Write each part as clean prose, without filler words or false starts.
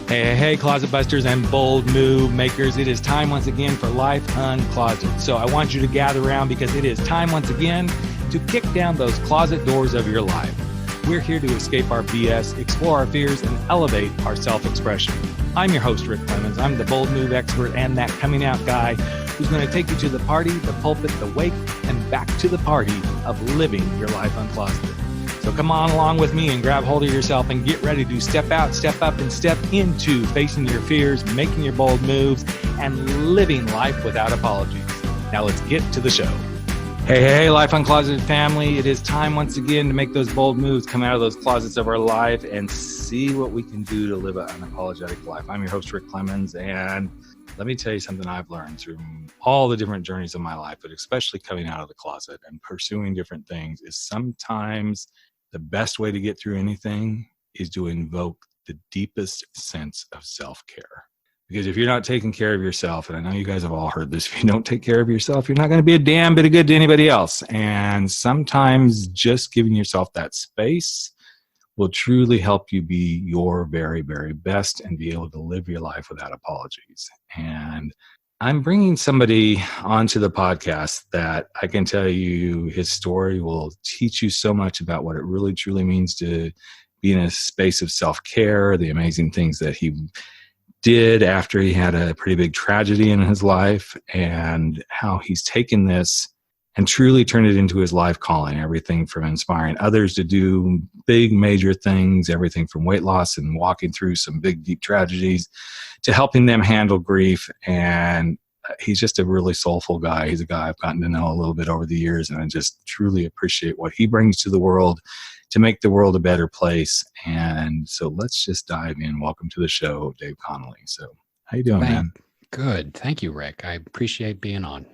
Hey, closet busters and bold move makers. It is time once again for Life Uncloseted. So I want you to gather around because it is time once again to kick down those closet doors of your life. We're here to escape our BS, explore our fears, and elevate our self-expression. I'm your host, Rick Clemens. I'm the bold move expert and that coming out guy who's going to take you to the party, the pulpit, the wake, and back to the party of living your life uncloseted. So come on along with me and grab hold of yourself and get ready to step out, step up, and step into facing your fears, making your bold moves, and living life without apologies. Now let's get to the show. Hey, Life Uncloseted family. It is time once again to make those bold moves, come out of those closets of our life, and see what we can do to live an unapologetic life. I'm your host, Rick Clemens, and let me tell you something I've learned through all the different journeys of my life, but especially coming out of the closet and pursuing different things, is sometimes the best way to get through anything is to invoke the deepest sense of self-care. Because if you're not taking care of yourself, and I know you guys have all heard this, if you don't take care of yourself, you're not going to be a damn bit of good to anybody else. And sometimes just giving yourself that space will truly help you be your very, very best and be able to live your life without apologies. And I'm bringing somebody onto the podcast that I can tell you his story will teach you so much about what it really truly means to be in a space of self-care, the amazing things that he did after he had a pretty big tragedy in his life, and how he's taken this and truly turned it into his life calling. Everything from inspiring others to do big major things, everything from weight loss and walking through some big deep tragedies to helping them handle grief. And he's just a really soulful guy. He's a guy I've gotten to know a little bit over the years, and I just truly appreciate what he brings to the world to make the world a better place. And so let's just dive in. Welcome to the show, Dave Conley. So how you doing, man? Good. Thank you, Rick. I appreciate being on.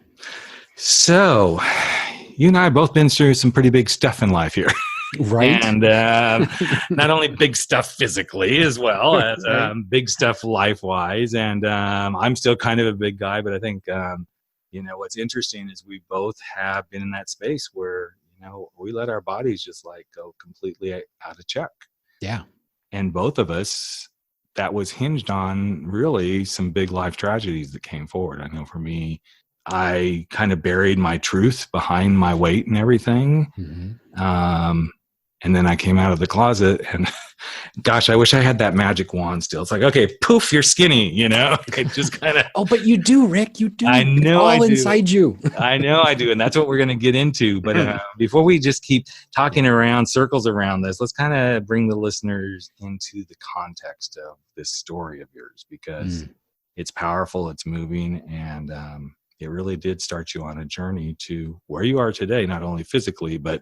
So you and I have both been through some pretty big stuff in life here. Right. And not only big stuff physically as well as big stuff life-wise. And I'm still kind of a big guy, but I think, what's interesting is we both have been in that space where, we let our bodies just like go completely out of check. Yeah. And both of us, that was hinged on really some big life tragedies that came forward. I know for me, I kind of buried my truth behind my weight and everything. Mm-hmm. And then I came out of the closet and gosh, I wish I had that magic wand still. It's like, okay, poof, you're skinny, It just kind of. Oh, but you do, Rick. You do. I know all I do. Inside you. I know I do. And that's what we're going to get into. But before we just keep talking around circles around this, let's kind of bring the listeners into the context of this story of yours, because it's powerful, it's moving, and it really did start you on a journey to where you are today, not only physically, but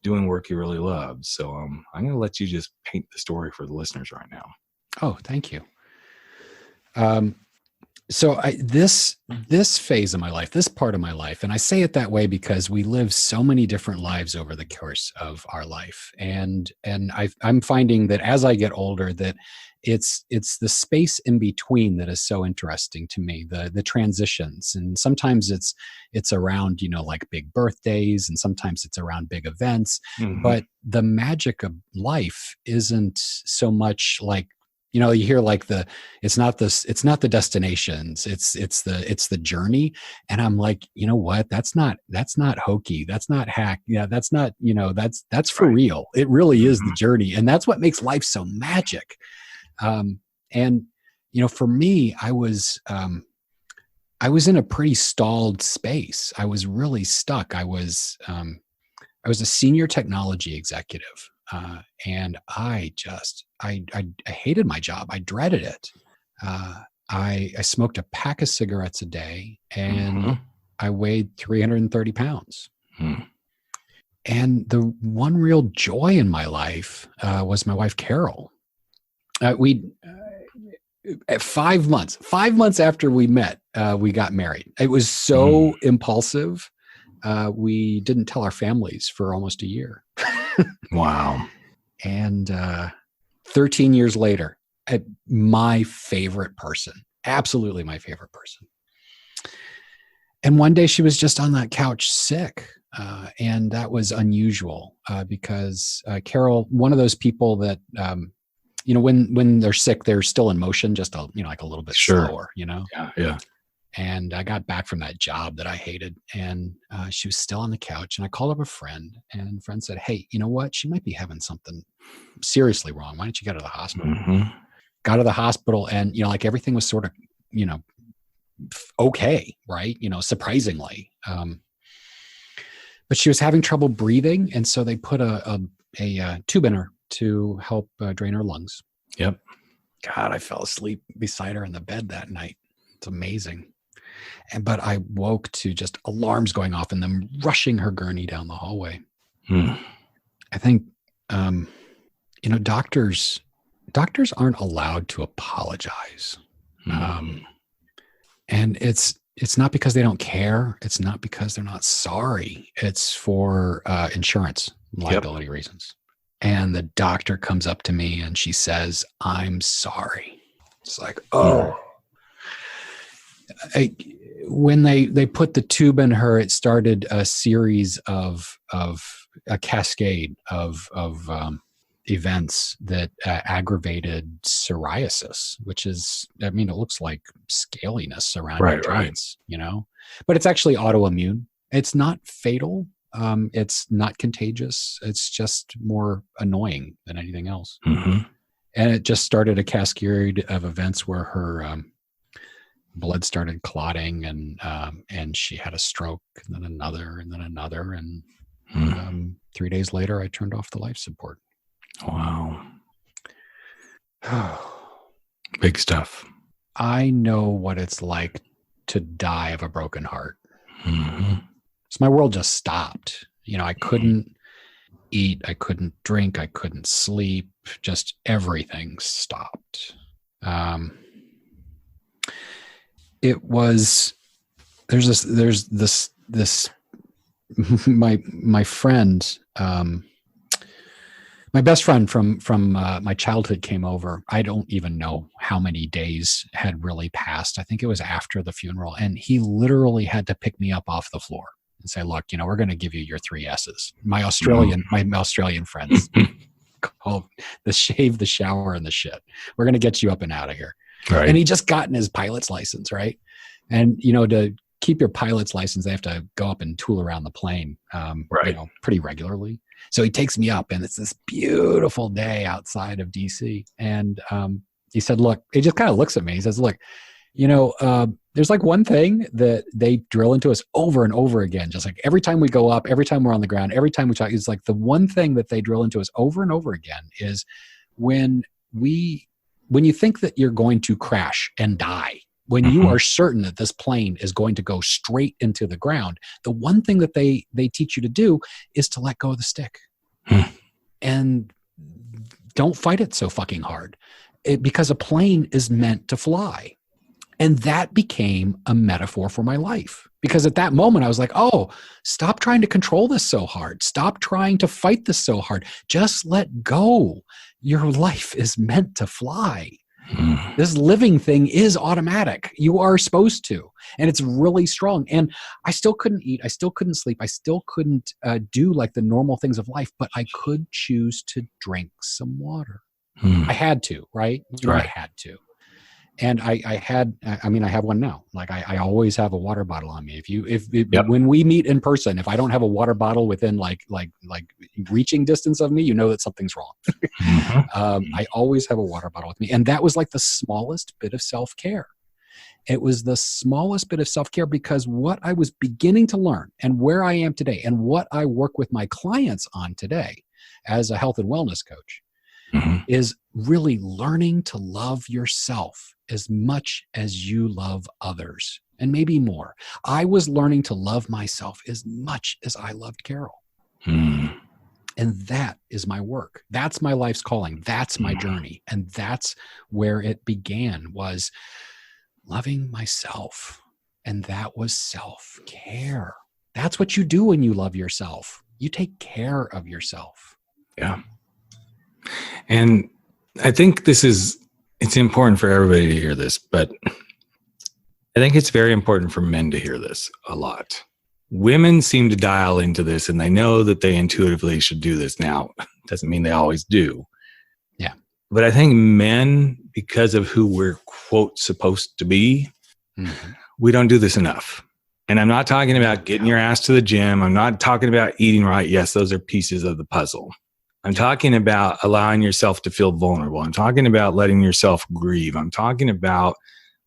doing work you really love. So I'm going to let you just paint the story for the listeners right now. Oh, thank you. So this phase of my life, this part of my life, and I say it that way because we live so many different lives over the course of our life. And I'm finding that as I get older, that it's the space in between that is so interesting to me, the transitions. And sometimes it's around, like big birthdays, and sometimes it's around big events. Mm-hmm. But the magic of life isn't so much like, you hear like it's not the destinations, it's the journey. And I'm like, you know what? That's not hokey. That's not hack. Yeah. That's not, that's for real. It really is the journey. And that's what makes life so magic. And for me, I was in a pretty stalled space. I was really stuck. I was a senior technology executive. And I hated my job. I dreaded it. I smoked a pack of cigarettes a day, and I weighed 330 pounds. And the one real joy in my life was my wife, Carol. At 5 months after we met, we got married. It was so impulsive. We didn't tell our families for almost a year. Wow. And 13 years later, my favorite person, absolutely my favorite person. And one day she was just on that couch sick. And that was unusual because Carol, one of those people that, when they're sick, they're still in motion, just like a little bit slower, Yeah. And I got back from that job that I hated, and she was still on the couch, and I called up a friend, and a friend said, "Hey, you know what? She might be having something seriously wrong. Why don't you go to the hospital?" Got to the hospital, and like everything was sort of okay, right? Surprisingly, but she was having trouble breathing, and so they put a tube in her to help drain her lungs. Yep. God, I fell asleep beside her in the bed that night. It's amazing. But I woke to just alarms going off and them rushing her gurney down the hallway. I think, doctors aren't allowed to apologize. And it's not because they don't care. It's not because they're not sorry. It's for insurance liability reasons. And the doctor comes up to me and she says, "I'm sorry." It's like, oh. When they put the tube in her, it started a series of a cascade of events that aggravated psoriasis, which is, it looks like scaliness around your joints, but it's actually autoimmune. It's not fatal. It's not contagious. It's just more annoying than anything else. And it just started a cascade of events where her blood started clotting, and she had a stroke, and then another, and 3 days later, I turned off the life support. Wow. Big stuff. I know what it's like to die of a broken heart. So my world just stopped. I couldn't eat, I couldn't drink, I couldn't sleep. Just everything stopped. It was, there's this my friend, my best friend from my childhood came over. I don't even know how many days had really passed. I think it was after the funeral, and he literally had to pick me up off the floor and say, "Look, we're going to give you your 3 S's." My Australian friends called the shave, the shower, and the shit. We're going to get you up and out of here. Right. And he just gotten his pilot's license, right? And to keep your pilot's license, they have to go up and tool around the plane, pretty regularly. So he takes me up, and it's this beautiful day outside of DC. And he said, "Look," he just kind of looks at me. He says, "Look, there's like one thing that they drill into us over and over again. Just like every time we go up, every time we're on the ground, every time we talk, it's like the one thing that they drill into us over and over again is when you think that you're going to crash and die, when you are certain that this plane is going to go straight into the ground, the one thing that they teach you to do is to let go of the stick. And don't fight it so fucking hard, because a plane is meant to fly." And that became a metaphor for my life. Because at that moment, I was like, oh, stop trying to control this so hard. Stop trying to fight this so hard. Just let go. Your life is meant to fly. This living thing is automatic. You are supposed to. And it's really strong. And I still couldn't eat. I still couldn't sleep. I still couldn't do like the normal things of life, but I could choose to drink some water. I had to, right? I had to. And I have one now. Like I always have a water bottle on me. When we meet in person, if I don't have a water bottle within like reaching distance of me, you know that something's wrong. I always have a water bottle with me. And that was like the smallest bit of self-care. It was the smallest bit of self-care, because what I was beginning to learn and where I am today and what I work with my clients on today as a health and wellness coach is really learning to love yourself as much as you love others, and maybe more. I was learning to love myself as much as I loved Carol. And that is my work. That's my life's calling. That's my journey. And that's where it began, was loving myself. And that was self-care. That's what you do when you love yourself. You take care of yourself. Yeah. And I think it's important for everybody to hear this, but I think it's very important for men to hear this a lot. Women seem to dial into this, and they know that they intuitively should do this. Now, doesn't mean they always do. Yeah. But I think men, because of who we're quote supposed to be, we don't do this enough. And I'm not talking about getting your ass to the gym. I'm not talking about eating right. Yes, those are pieces of the puzzle. I'm talking about allowing yourself to feel vulnerable. I'm talking about letting yourself grieve. I'm talking about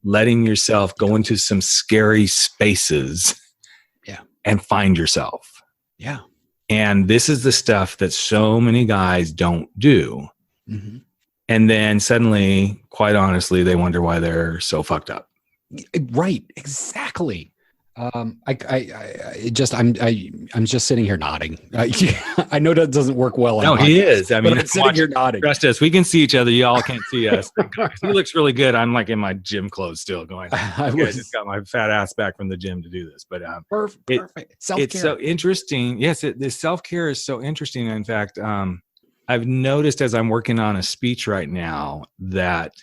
letting yourself go into some scary spaces and find yourself. Yeah. And this is the stuff that so many guys don't do. Mm-hmm. And then suddenly, quite honestly, they wonder why they're so fucked up. Right. Exactly. I'm just sitting here nodding. I know that doesn't work well. No, he is. I mean, I'm sitting here nodding. Trust us. We can see each other. Y'all can't see us. He looks really good. I'm like in my gym clothes still going. I just got my fat ass back from the gym to do this. But perfect. Self-care. It's so interesting. Yes, this self-care is so interesting. In fact, I've noticed as I'm working on a speech right now that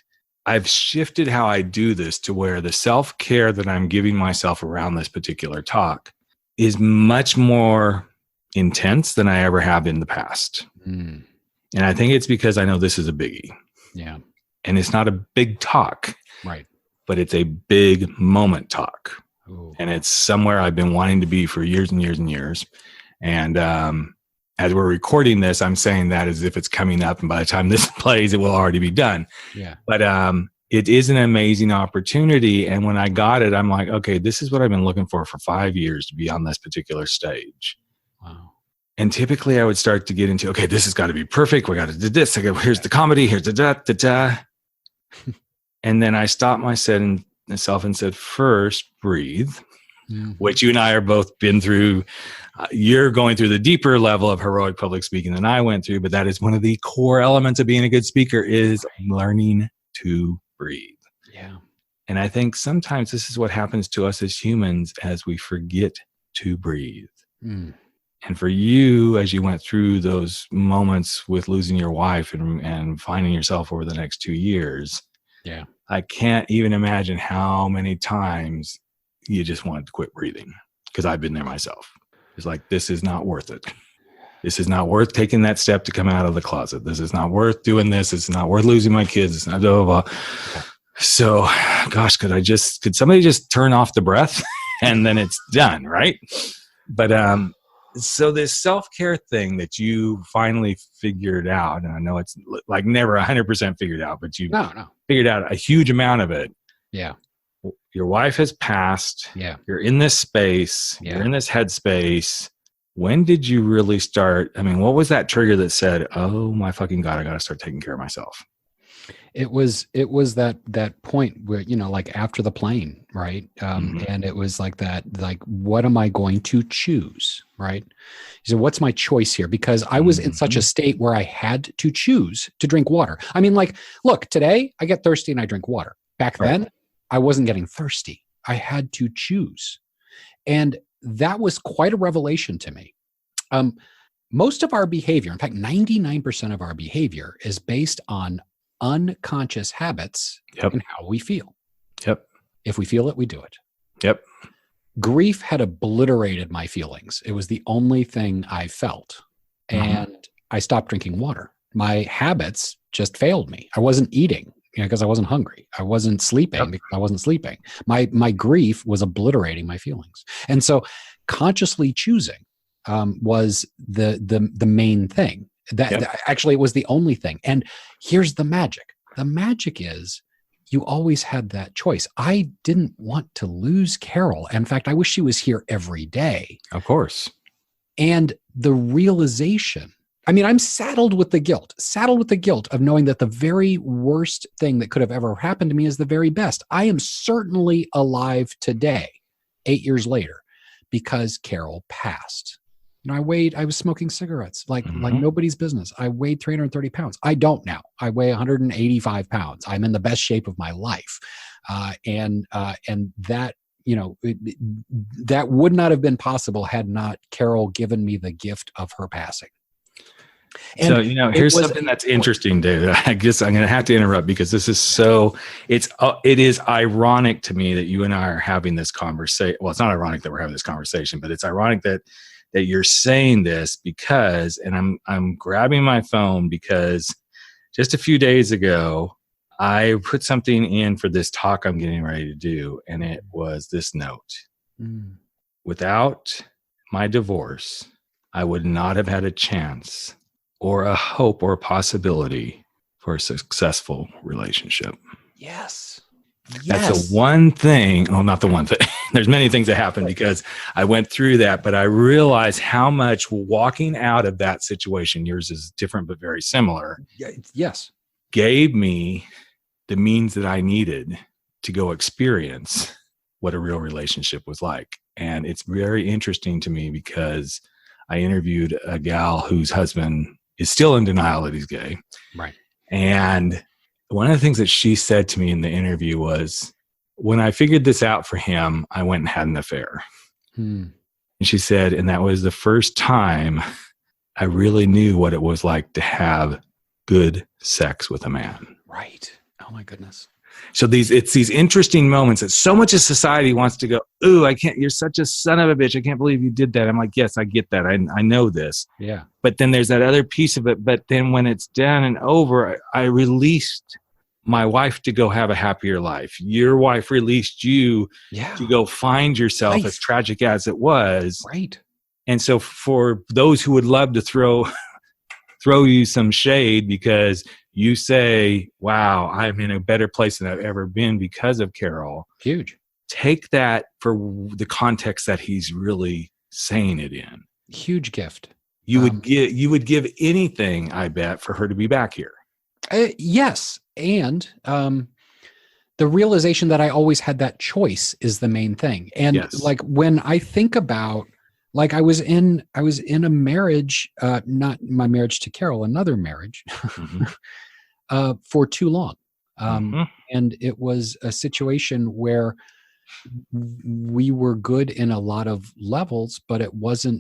I've shifted how I do this to where the self-care that I'm giving myself around this particular talk is much more intense than I ever have in the past. And I think it's because I know this is a biggie. Yeah. And it's not a big talk. Right. But it's a big moment talk. Ooh. And it's somewhere I've been wanting to be for years and years and years. And as we're recording this, I'm saying that as if it's coming up, and by the time this plays, it will already be done. Yeah. But it is an amazing opportunity. And when I got it, I'm like, okay, this is what I've been looking for 5 years to be on this particular stage. Wow. And typically I would start to get into, okay, this has got to be perfect. We got to do this. Here's the comedy. Here's the da. And then I stopped myself and said, first, breathe. Which you and I are both been through. You're going through the deeper level of heroic public speaking than I went through, but that is one of the core elements of being a good speaker is learning to breathe. Yeah. And I think sometimes this is what happens to us as humans as we forget to breathe. And for you, as you went through those moments with losing your wife and finding yourself over the next 2 years, I can't even imagine how many times you just wanted to quit breathing, because I've been there myself. It's like, this is not worth it. This is not worth taking that step to come out of the closet. This is not worth doing this. It's not worth losing my kids. It's not blah, blah, blah. So, gosh, could somebody just turn off the breath and then it's done, right? But so this self-care thing that you finally figured out, and I know it's like never 100% figured out, but you figured out a huge amount of it. Yeah. Your wife has passed. Yeah. You're in this space. Yeah. You're in this headspace. When did you really start? I mean, what was that trigger that said, oh my fucking God, I got to start taking care of myself? It was that point where, like after the plane, right? And it was like that, like, what am I going to choose? Right. So what's my choice here? Because I was in such a state where I had to choose to drink water. I mean, like, look, today I get thirsty and I drink water. Back then, I wasn't getting thirsty. I had to choose. And that was quite a revelation to me. Most of our behavior, in fact, 99% of our behavior is based on unconscious habits and how we feel. If we feel it, we do it. Grief had obliterated my feelings. It was the only thing I felt. And I stopped drinking water. My habits just failed me. I wasn't eating because I wasn't hungry. I wasn't sleeping because I wasn't sleeping. My grief was obliterating my feelings. And so consciously choosing was the main thing. That actually, it was the only thing. And here's the magic. The magic is you always had that choice. I didn't want to lose Carol. In fact, I wish she was here every day. Of course. And the realization, I mean, I'm saddled with the guilt of knowing that the very worst thing that could have ever happened to me is the very best. I am certainly alive today, 8 years later, because Carol passed. I was smoking cigarettes like nobody's business. I weighed 330 pounds. I don't now. I weigh 185 pounds. I'm in the best shape of my life. And that, that would not have been possible had not Carol given me the gift of her passing. And so, here's something that's interesting, David. I guess I'm going to have to interrupt because this is it is ironic to me that you and I are having this conversation. Well, it's not ironic that we're having this conversation, but it's ironic that you're saying this because, and I'm grabbing my phone because just a few days ago, I put something in for this talk I'm getting ready to do, and it was this note. Without my divorce, I would not have had a chance or a hope or a possibility for a successful relationship. Yes. That's the one thing. Oh, not the one thing. There's many things that happened because I went through that, but I realized how much walking out of that situation, yours is different but very similar. Yes. Gave me the means that I needed to go experience what a real relationship was like. And it's very interesting to me because I interviewed a gal whose husband is still in denial that he's gay. Right. And one of the things that she said to me in the interview was, when I figured this out for him, I went and had an affair. And she said, and that was the first time I really knew what it was like to have good sex with a man. Right. Oh my goodness. So it's these interesting moments that so much of society wants to go, ooh, I can't, you're such a son of a bitch. I can't believe you did that. I'm like, yes, I get that. I know this. Yeah. But then there's that other piece of it. But then when it's done and over, I released my wife to go have a happier life. Your wife released you to go find yourself, as tragic as it was. Right. And so for those who would love to throw you some shade because you say, wow, I'm in a better place than I've ever been because of Carol. Huge. Take that for the context that he's really saying it in. Huge gift. You would give anything, I bet, for her to be back here. Yes. And the realization that I always had that choice is the main thing. And like when I think about, like I was in a marriage, not my marriage to Carol, another marriage, for too long. And it was a situation where we were good in a lot of levels, but it was a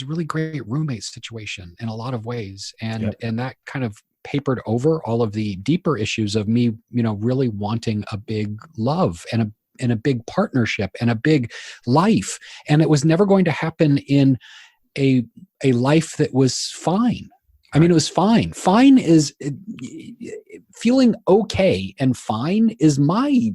really great roommate situation in a lot of ways. And that kind of papered over all of the deeper issues of me, really wanting a big love and a big partnership and a big life. And it was never going to happen in a life that was fine. I mean, it was fine. Fine is feeling okay, and fine is my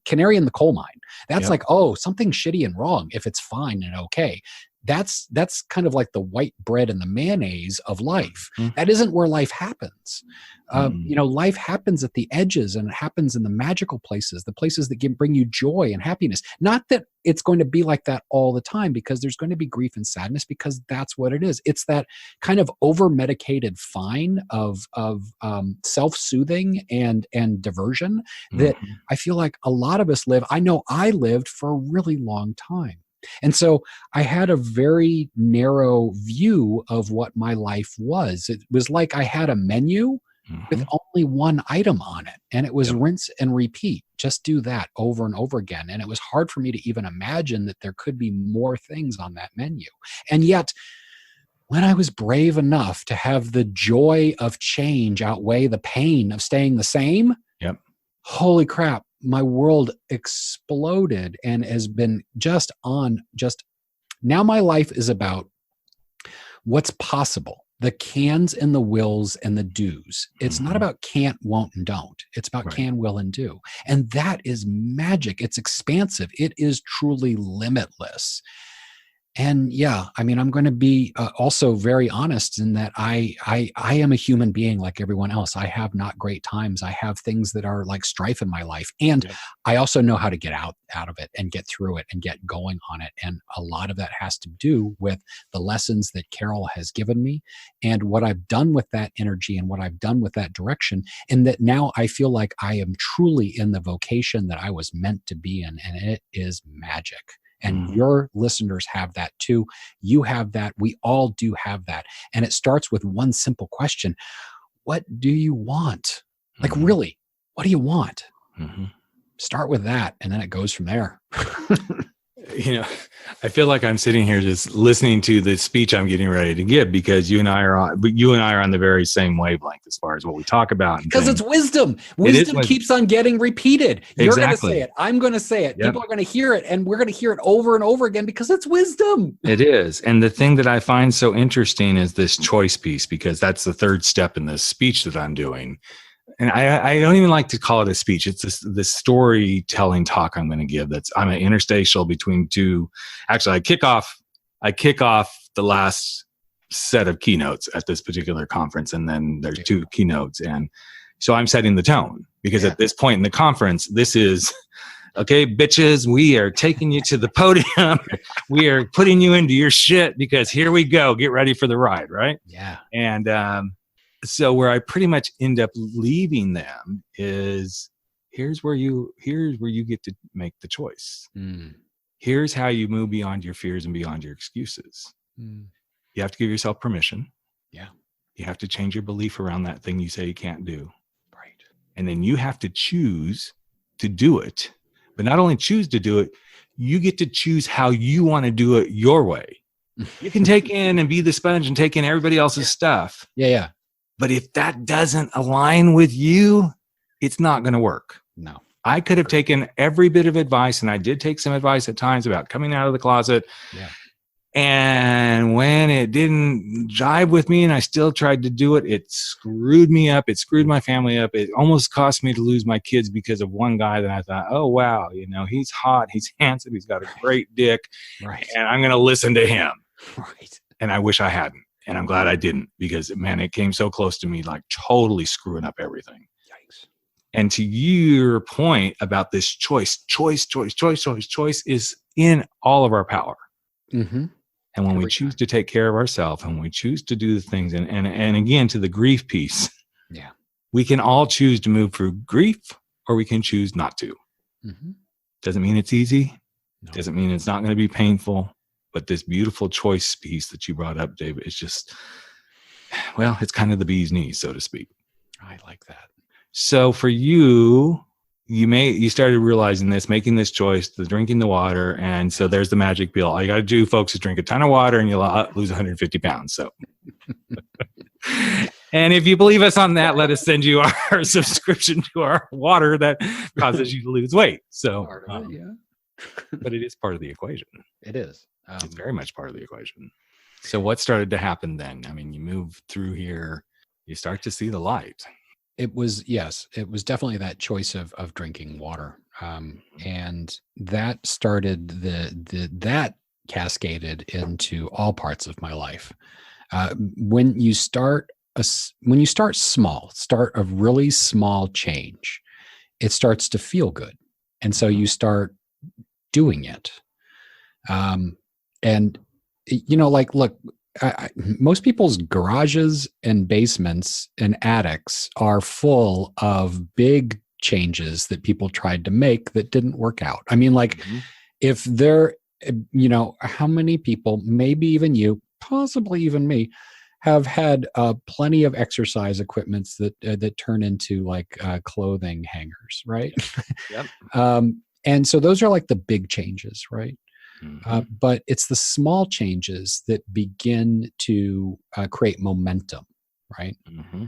canary in the coal mine. That's like, oh, something shitty and wrong if it's fine and okay. That's kind of like the white bread and the mayonnaise of life. That isn't where life happens. Life happens at the edges, and it happens in the magical places, the places that bring you joy and happiness. Not that it's going to be like that all the time, because there's going to be grief and sadness, because that's what it is. It's that kind of over-medicated fine of self-soothing and diversion that I feel like a lot of us live. I know I lived for a really long time. And so I had a very narrow view of what my life was. It was like I had a menu with only one item on it, and it was rinse and repeat. Just do that over and over again. And it was hard for me to even imagine that there could be more things on that menu. And yet, when I was brave enough to have the joy of change outweigh the pain of staying the same, holy crap, my world exploded and has been now my life is about what's possible, the cans and the wills and the do's. It's not about can't, won't, and don't. It's about can, will, and do. And that is magic. It's expansive. It is truly limitless. And I'm going to be also very honest in that I am a human being like everyone else. I have not great times. I have things that are like strife in my life. And I also know how to get out of it and get through it and get going on it. And a lot of that has to do with the lessons that Carol has given me and what I've done with that energy and what I've done with that direction. And that now I feel like I am truly in the vocation that I was meant to be in. And it is magic. And your listeners have that too. You have that. We all do have that. And it starts with one simple question. What do you want? Like, really, what do you want? Start with that. And then it goes from there. I feel like I'm sitting here just listening to the speech I'm getting ready to give because you and I are on the very same wavelength as far as what we talk about. Because it's wisdom. It is Wisdom keeps on getting repeated. You're going to Exactly. say it. I'm going to say it. Yep. People are going to hear it, and we're going to hear it over and over again because it's wisdom. It is. And the thing that I find so interesting is this choice piece, because that's the third step in this speech that I'm doing. And I don't even like to call it a speech. It's this storytelling talk I'm going to give. I'm an interstitial between two. Actually, I kick off the last set of keynotes at this particular conference, and then there's two keynotes, and so I'm setting the tone because at this point in the conference, this is okay, bitches. We are taking you to the podium. We are putting you into your shit because here we go. Get ready for the ride, right? Yeah. And so where I pretty much end up leaving them is here's where you get to make the choice. Here's how you move beyond your fears and beyond your excuses. You have to give yourself permission. Yeah. You have to change your belief around that thing you say you can't do. Right. And then you have to choose to do it. But not only choose to do it, you get to choose how you want to do it your way. You can take in and be the sponge and take in everybody else's stuff. Yeah. But if that doesn't align with you, it's not going to work. No. I could have taken every bit of advice, and I did take some advice at times about coming out of the closet. Yeah. And when it didn't jive with me and I still tried to do it, it screwed me up. It screwed my family up. It almost cost me to lose my kids because of one guy that I thought, oh, wow, he's hot, he's handsome, he's got a great dick, right, and I'm going to listen to him. Right. And I wish I hadn't. And I'm glad I didn't because, man, it came so close to me, like totally screwing up everything. Yikes. And to your point about this choice is in all of our power. Mm-hmm. And when we choose to take care of ourselves and we choose to do the things, and again, to the grief piece, we can all choose to move through grief or we can choose not to. Mm-hmm. Doesn't mean it's easy. No. Doesn't mean it's not going to be painful. But this beautiful choice piece that you brought up, David, is just, well, it's kind of the bee's knees, so to speak. I like that. So for you, you started realizing this, making this choice, the drinking the water. And so there's the magic pill. All you got to do, folks, is drink a ton of water and you'll lose 150 pounds. So, and if you believe us on that, let us send you our subscription to our water that causes you to lose weight. So, but it is part of the equation. It is. It's very much part of the equation. So what started to happen then? I mean, you move through here, you start to see the light. It was definitely that choice of drinking water. And that started that cascaded into all parts of my life. When you start small, start a really small change, it starts to feel good. And so you start doing it. And look, most people's garages and basements and attics are full of big changes that people tried to make that didn't work out. I mean, if there, how many people, maybe even you, possibly even me, have had plenty of exercise equipments that turn into clothing hangers, right? Yep. And so those are like the big changes, right? Mm-hmm. But it's the small changes that begin to create momentum, right? Mm-hmm.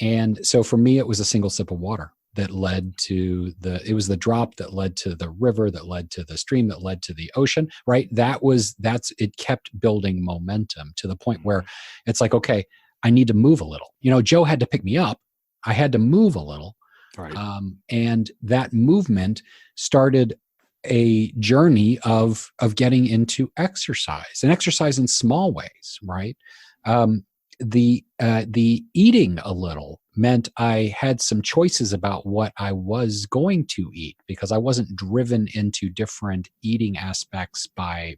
And so for me, it was a single sip of water that led to it was the drop that led to the river, that led to the stream, that led to the ocean, right? It kept building momentum to the point where it's like, okay, I need to move a little. Joe had to pick me up. I had to move a little. Right. And that movement started a journey of getting into exercise, and exercise in small ways, right? The eating a little meant I had some choices about what I was going to eat because I wasn't driven into different eating aspects by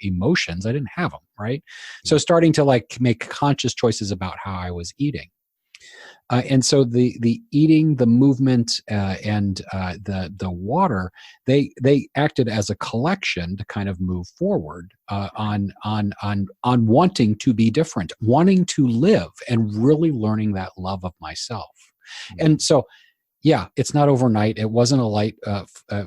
emotions. I didn't have them, right? So starting to make conscious choices about how I was eating. And so the eating, the movement, and the water, they acted as a collection to kind of move forward on wanting to be different, wanting to live, and really learning that love of myself. And so Yeah, it's not overnight. It wasn't a light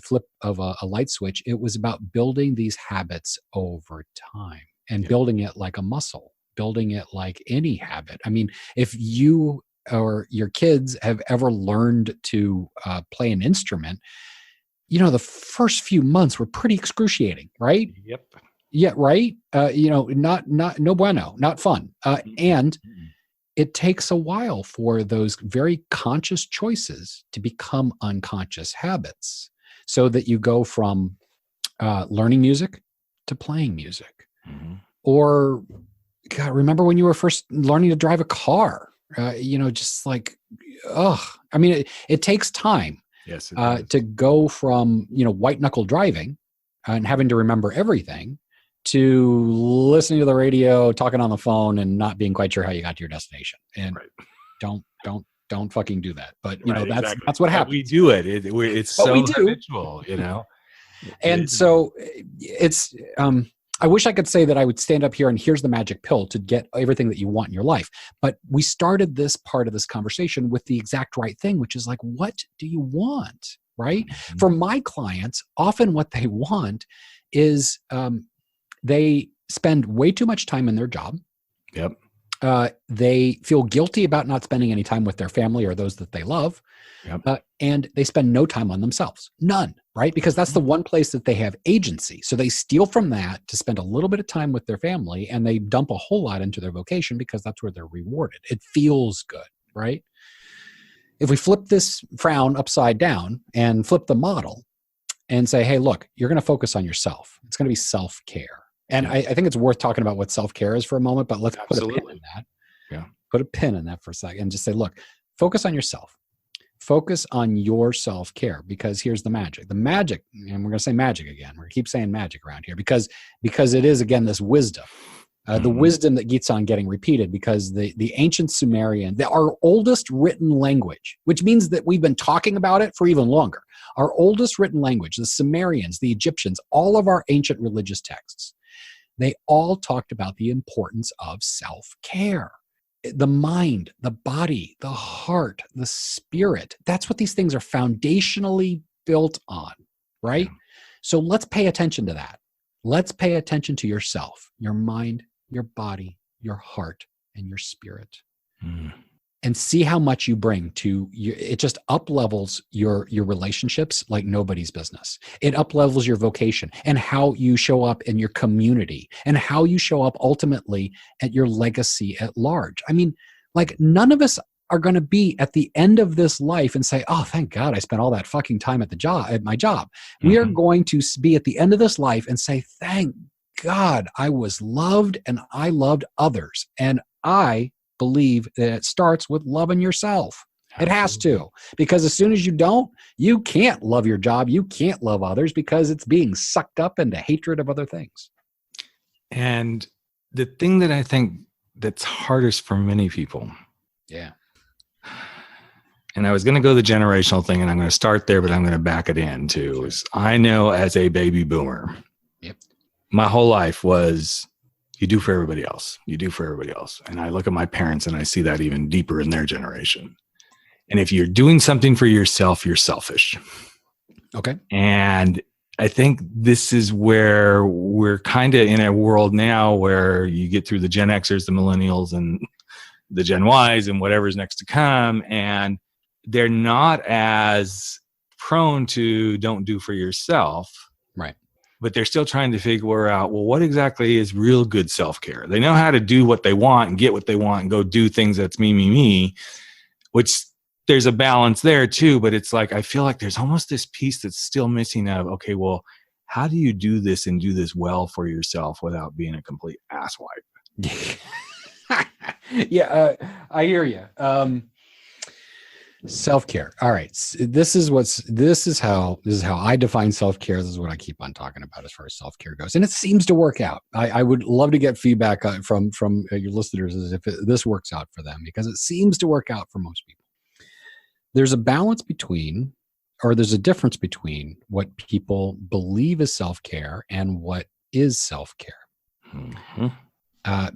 flip of a light switch. It was about building these habits over time and building it like a muscle, building it like any habit. I mean, if you or your kids have ever learned to play an instrument, the first few months were pretty excruciating, right? Yep. Yeah, right. Not no bueno, not fun, and it takes a while for those very conscious choices to become unconscious habits, so that you go from learning music to playing music. Or, God, remember when you were first learning to drive a car? Just like, I mean, it takes time. Yes, it does. To go from white knuckle driving and having to remember everything to listening to the radio, talking on the phone, and not being quite sure how you got to your destination. And don't fucking do that. But that's what happens. We do it. It's so habitual, And so it's. I wish I could say that I would stand up here and here's the magic pill to get everything that you want in your life. But we started this part of this conversation with the exact right thing, which is like, what do you want? Right? Mm-hmm. For my clients, often what they want is they spend way too much time in their job. Yep. They feel guilty about not spending any time with their family or those that they love. Yep. And they spend no time on themselves. None, right? Because that's the one place that they have agency. So they steal from that to spend a little bit of time with their family, and they dump a whole lot into their vocation because that's where they're rewarded. It feels good, right? If we flip this frown upside down and flip the model and say, hey, look, you're going to focus on yourself. It's going to be self-care. And I think it's worth talking about what self-care is for a moment, but let's put a pin in that. Yeah. Put a pin in that for a second and just say, look, focus on yourself. Focus on your self-care, because here's the magic. The magic, and we're going to say magic again. We're going to keep saying magic around here because it is, again, this wisdom. The wisdom that keeps on getting repeated, because the ancient Sumerian, our oldest written language, which means that we've been talking about it for even longer. Our oldest written language, the Sumerians, the Egyptians, all of our ancient religious texts, they all talked about the importance of self-care. The mind, the body, the heart, the spirit. That's what these things are foundationally built on, right? Yeah. So let's pay attention to that. Let's pay attention to yourself, your mind, your body, your heart, and your spirit. And see how much you bring to you. It just up-levels your relationships like nobody's business. It up-levels your vocation and how you show up in your community and how you show up ultimately at your legacy at large. I mean, like, none of us are going to be at the end of this life and say, oh, thank God I spent all that fucking time at my job. We are going to be at the end of this life and say, thank God I was loved and I loved others. And I believe that it starts with loving yourself. Absolutely. It has to, because as soon as you don't, you can't love your job. You can't love others because it's being sucked up into hatred of other things. And the thing that I think that's hardest for many people. Yeah. And I was going to go the generational thing, and I'm going to start there, but I'm going to back it in too. Sure. Is I know as a baby boomer, my whole life was, you do for everybody else. You do for everybody else. And I look at my parents and I see that even deeper in their generation. And if you're doing something for yourself, you're selfish. Okay. And I think this is where we're kind of in a world now where you get through the Gen Xers, the millennials, and the Gen Ys and whatever's next to come. And they're not as prone to don't do for yourself. Right. But they're still trying to figure out, well, what exactly is real good self-care? They know how to do what they want and get what they want and go do things that's me, which there's a balance there too. But it's like, I feel like there's almost this piece that's still missing of, okay, well, how do you do this and do this well for yourself without being a complete asswipe? Yeah, I hear you. Self-care. All right. This is how I define self-care. This is what I keep on talking about as far as self-care goes. And it seems to work out. I would love to get feedback from your listeners as if this works out for them, because it seems to work out for most people. There's a balance between, or there's a difference between what people believe is self-care and what is self-care. Mm-hmm.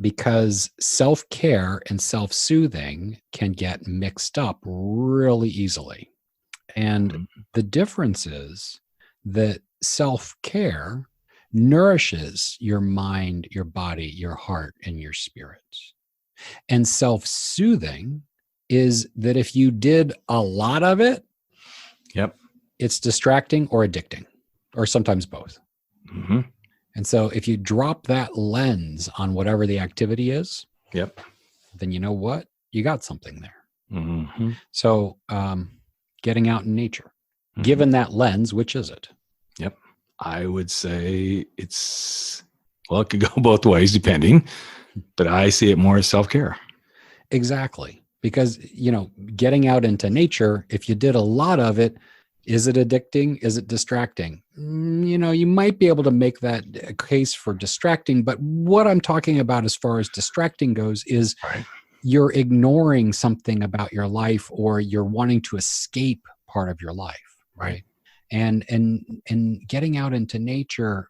Because self-care and self-soothing can get mixed up really easily. And the difference is that self-care nourishes your mind, your body, your heart, and your spirit. And self-soothing is that if you did a lot of it, Yep. it's distracting or addicting, or sometimes both. Mm-hmm. And so if you drop that lens on whatever the activity is, Yep. then you know what? You got something there. Mm-hmm. So getting out in nature, Mm-hmm. given that lens, which is it? Yep. I would say it could go both ways depending, but I see it more as self-care. Exactly. Because, getting out into nature, if you did a lot of it, is it addicting? Is it distracting? You might be able to make that case for distracting, but what I'm talking about as far as distracting goes is Right. you're ignoring something about your life, or you're wanting to escape part of your life. Right. And getting out into nature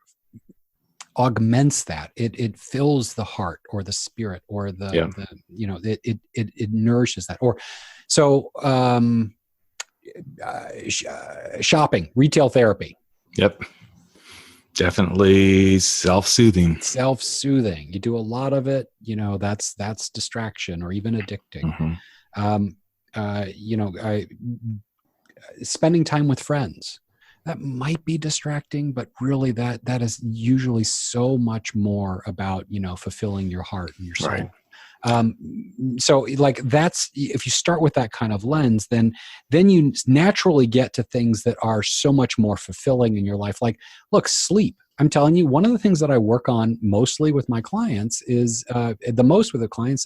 augments that. It fills the heart or the spirit or it nourishes that. Or so shopping, retail therapy. Yep. Definitely self-soothing. You do a lot of it, that's distraction or even addicting. Mm-hmm. Spending time with friends, that might be distracting, but really that is usually so much more about, fulfilling your heart and your soul. Right. So like that's, if you start with that kind of lens, then you naturally get to things that are so much more fulfilling in your life. Like, look, sleep. I'm telling you, one of the things that I work on mostly with my clients is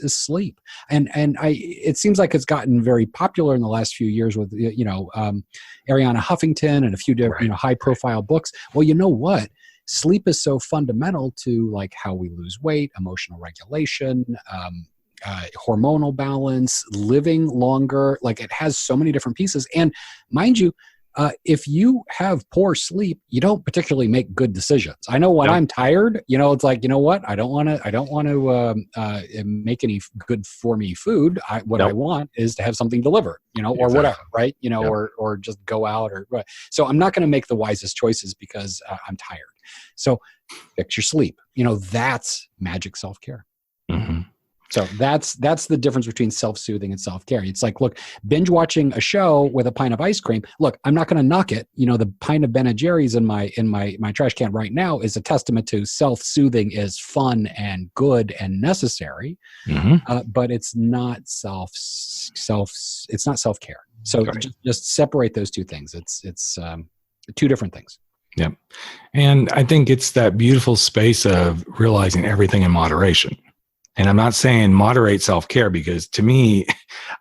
sleep. And it seems like it's gotten very popular in the last few years with, Ariana Huffington and a few different, high profile books. Well, you know what? Sleep is so fundamental to like how we lose weight, emotional regulation, hormonal balance, living longer. Like it has so many different pieces. And mind you, if you have poor sleep, you don't particularly make good decisions. I know when I'm tired, it's like, you know what? I don't want to make any good for me food. I want is to have something delivered, or whatever, right? Or just go out or. So I'm not going to make the wisest choices because I'm tired. So fix your sleep. That's magic self-care. Mm-hmm. So that's the difference between self-soothing and self-care. It's like, look, binge watching a show with a pint of ice cream. Look, I'm not going to knock it. The pint of Ben & Jerry's in my trash can right now is a testament to self-soothing is fun and good and necessary. Mm-hmm. But it's not it's not self-care. So just separate those two things. It's two different things. Yep. And I think it's that beautiful space of realizing everything in moderation. And I'm not saying moderate self-care, because to me,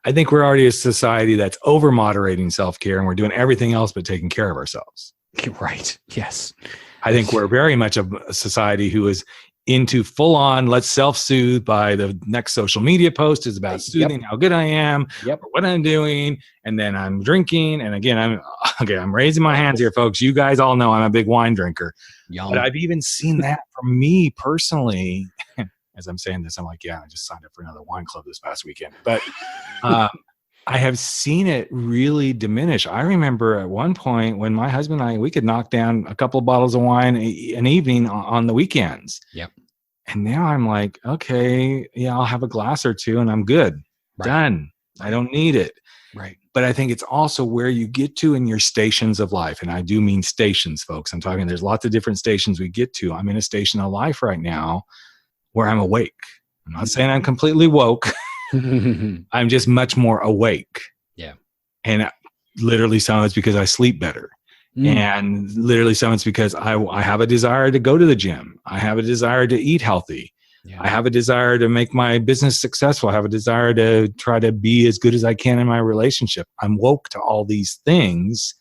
I think we're already a society that's over moderating self-care and we're doing everything else but taking care of ourselves. Right. Yes. I think we're very much a society who is into full on, let's self-soothe by the next social media post is about soothing how good I am or what I'm doing. And then I'm drinking. And again, I'm raising my hands here, folks. You guys all know I'm a big wine drinker. Yum. But I've even seen that from me personally. As I'm saying this, I'm like, I just signed up for another wine club this past weekend. But I have seen it really diminish. I remember at one point when my husband and I, we could knock down a couple of bottles of wine an evening on the weekends. Yep. And now I'm like, okay, I'll have a glass or two and I'm good. Right. Done. Right. I don't need it. Right. But I think it's also where you get to in your stations of life. And I do mean stations, folks. I'm talking, there's lots of different stations we get to. I'm in a station of life right now where I'm awake. I'm not saying I'm completely woke. I'm just much more awake. Yeah. And literally some of it's because I sleep better. And literally some of it's because I have a desire to go to the gym. I have a desire to eat healthy. Yeah. I have a desire to make my business successful. I have a desire to try to be as good as I can in my relationship. I'm woke to all these things.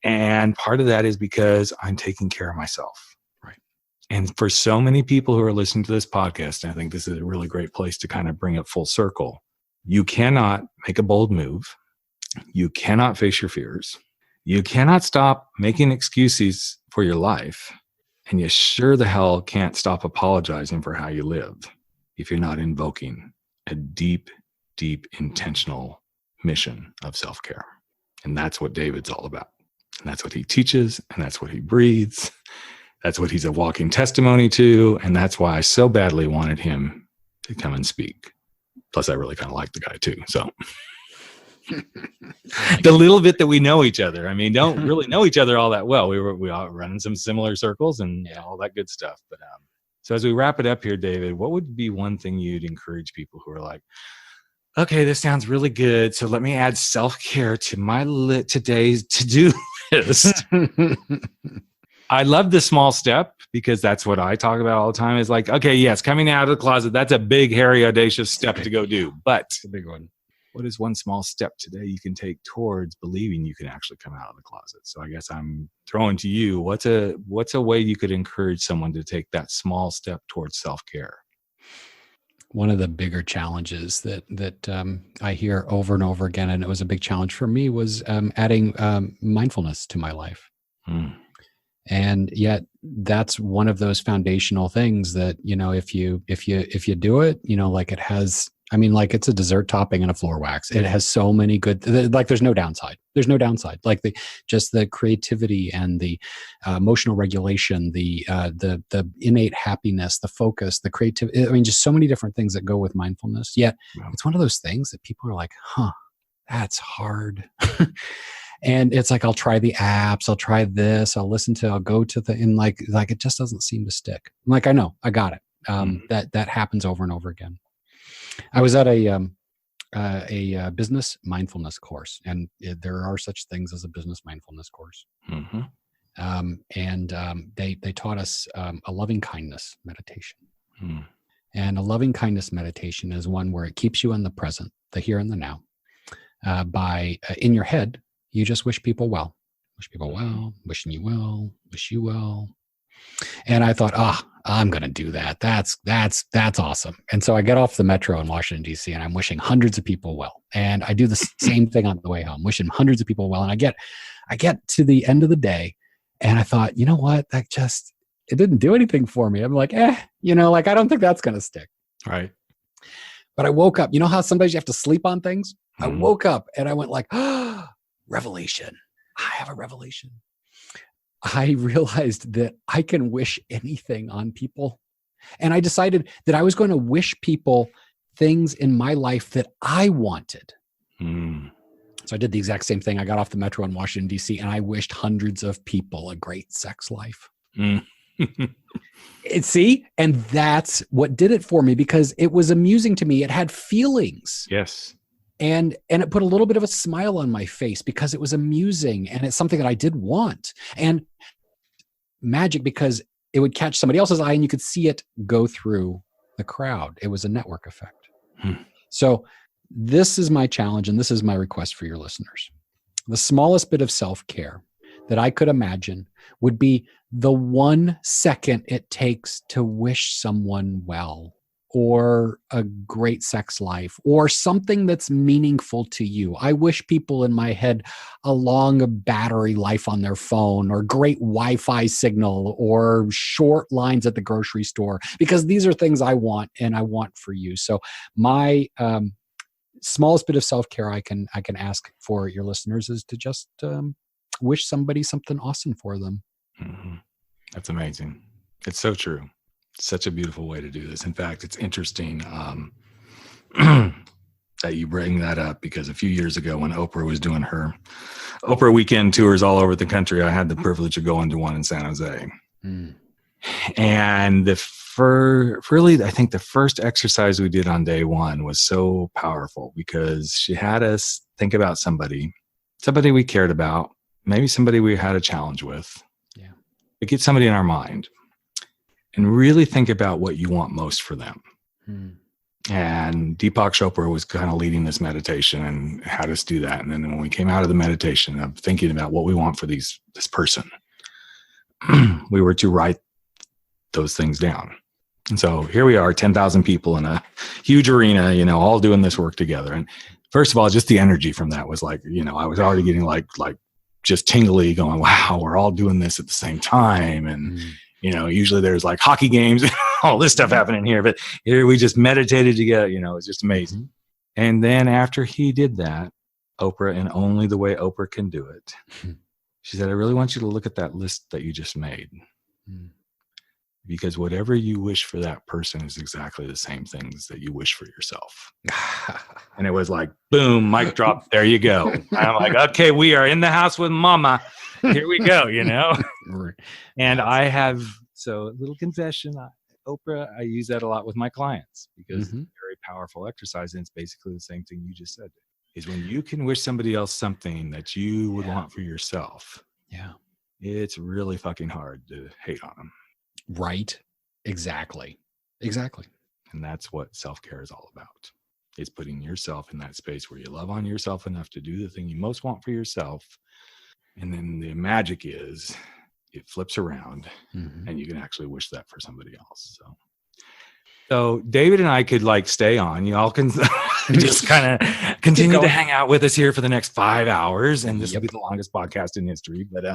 And part of that is because I'm taking care of myself. And for so many people who are listening to this podcast, I think this is a really great place to kind of bring it full circle. You cannot make a bold move. You cannot face your fears. You cannot stop making excuses for your life. And you sure the hell can't stop apologizing for how you live if you're not invoking a deep, deep intentional mission of self-care. And that's what David's all about. And that's what he teaches. And that's what he breathes. That's what he's a walking testimony to. And that's why I so badly wanted him to come and speak. Plus, I really kind of like the guy too. So the little bit that we know each other, I mean, don't really know each other all that well. We all run in some similar circles and all that good stuff. But so as we wrap it up here, David, what would be one thing you'd encourage people who are like, okay, this sounds really good, so let me add self-care to my today's to-do list? I love the small step, because that's what I talk about all the time, is like, okay, yes, coming out of the closet, that's a big, hairy, audacious step to go do. But It's a big one. what is one small step today you can take towards believing you can actually come out of the closet? So I guess I'm throwing to you, what's a way you could encourage someone to take that small step towards self-care? One of the bigger challenges that I hear over and over again, and it was a big challenge for me, was adding mindfulness to my life. And yet that's one of those foundational things that, if you do it, like it has, like it's a dessert topping and a floor wax. It has so many good, like there's no downside. There's no downside. Like just the creativity and the emotional regulation, the innate happiness, the focus, the creativity. Just so many different things that go with mindfulness. Yet it's one of those things that people are like, that's hard. And it's like, I'll try the apps, I'll try this, I'll go to and like it just doesn't seem to stick. I'm like, I know, I got it. That happens over and over again. I was at a business mindfulness course, and there are such things as a business mindfulness course. They taught us a loving kindness meditation. And a loving kindness meditation is one where it keeps you in the present, the here and the now. By in your head, you just wish people well, wishing you well, wish you well. And I thought, I'm going to do that. That's awesome. And so I get off the metro in Washington, D.C., and I'm wishing hundreds of people well. And I do the same thing on the way home, wishing hundreds of people well. And I get to the end of the day, and I thought, you know what? It didn't do anything for me. I'm like, I don't think that's going to stick. Right. But I woke up. You know how sometimes you have to sleep on things? I woke up and I went like, revelation. I have a revelation. I realized that I can wish anything on people. And I decided that I was going to wish people things in my life that I wanted. So I did the exact same thing. I got off the metro in Washington, D.C., and I wished hundreds of people a great sex life. See? And that's what did it for me, because it was amusing to me. It had feelings. Yes. And it put a little bit of a smile on my face because it was amusing, and it's something that I did want. And magic, because it would catch somebody else's eye and you could see it go through the crowd. It was a network effect. So this is my challenge, and this is my request for your listeners. The smallest bit of self-care that I could imagine would be the 1 second it takes to wish someone well, or a great sex life, or something that's meaningful to you. I wish people in my head a long battery life on their phone, or great Wi-Fi signal, or short lines at the grocery store, because these are things I want and I want for you. So my smallest bit of self-care I can ask for your listeners is to just wish somebody something awesome for them. That's amazing. It's so true. Such a beautiful way to do this. In fact, it's interesting that you bring that up, because a few years ago when Oprah was doing her Oprah weekend tours all over the country, I had the privilege of going to one in San Jose. And I think the first exercise we did on day one was so powerful, because she had us think about somebody we cared about, maybe somebody we had a challenge with. But get somebody in our mind and really think about what you want most for them. And Deepak Chopra was kind of leading this meditation and had us do that. And then when we came out of the meditation of thinking about what we want for this person, we were to write those things down. And so here we are, 10,000 people in a huge arena, all doing this work together. And first of all, just the energy from that was like, I was already getting like just tingly, going, wow, we're all doing this at the same time. And usually there's like hockey games and all this stuff happening here, but here we just meditated together. It's just amazing. And then after he did that, Oprah in only the way Oprah can do it. She said, I really want you to look at that list that you just made. Because whatever you wish for that person is exactly the same things that you wish for yourself. And it was like, boom, mic drop. There you go. And I'm like, okay, we are in the house with mama. Here we go, you know? And I have, so little confession, Oprah, I use that a lot with my clients because it's a very powerful exercise. And it's basically the same thing you just said, is when you can wish somebody else something that you would want for yourself. Yeah. It's really fucking hard to hate on them. Right. Exactly. And that's what self-care is all about. It's putting yourself in that space where you love on yourself enough to do the thing you most want for yourself. And then the magic is it flips around and you can actually wish that for somebody else. So David and I could like stay on. Y'all can just kind of continue to hang out with us here for the next 5 hours. And this will be the longest podcast in history. But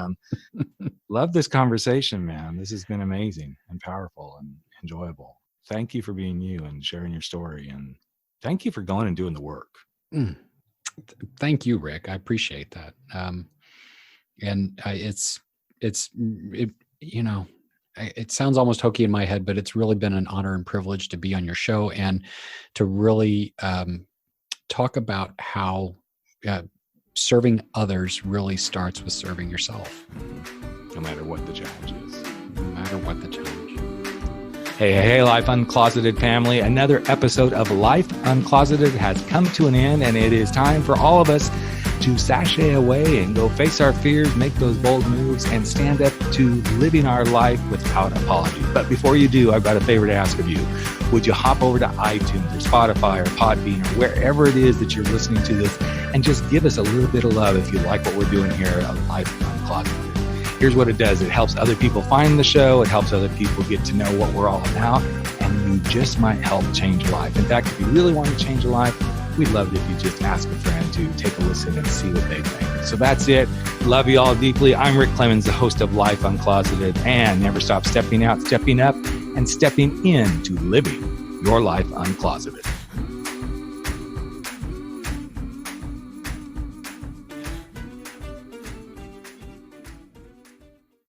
love this conversation, man. This has been amazing and powerful and enjoyable. Thank you for being you and sharing your story. And thank you for going and doing the work. Thank you, Rick. I appreciate that. It sounds almost hokey in my head, but it's really been an honor and privilege to be on your show and to really talk about how serving others really starts with serving yourself. No matter what the challenge is. No matter what the challenge. Hey, Life Uncloseted family. Another episode of Life Uncloseted has come to an end, and it is time for all of us to sashay away and go face our fears, make those bold moves, and stand up to living our life without apology. But before you do, I've got a favor to ask of you. Would you hop over to iTunes or Spotify or Podbean or wherever it is that you're listening to this and just give us a little bit of love if you like what we're doing here at Life Uncloseted. Here's what it does. It helps other people find the show. It helps other people get to know what we're all about. And you just might help change a life. In fact, if you really want to change a life, we'd love it if you just ask a friend to take a listen and see what they think. So that's it. Love you all deeply. I'm Rick Clemens, the host of Life Uncloseted, and never stop stepping out, stepping up, and stepping into living your life uncloseted.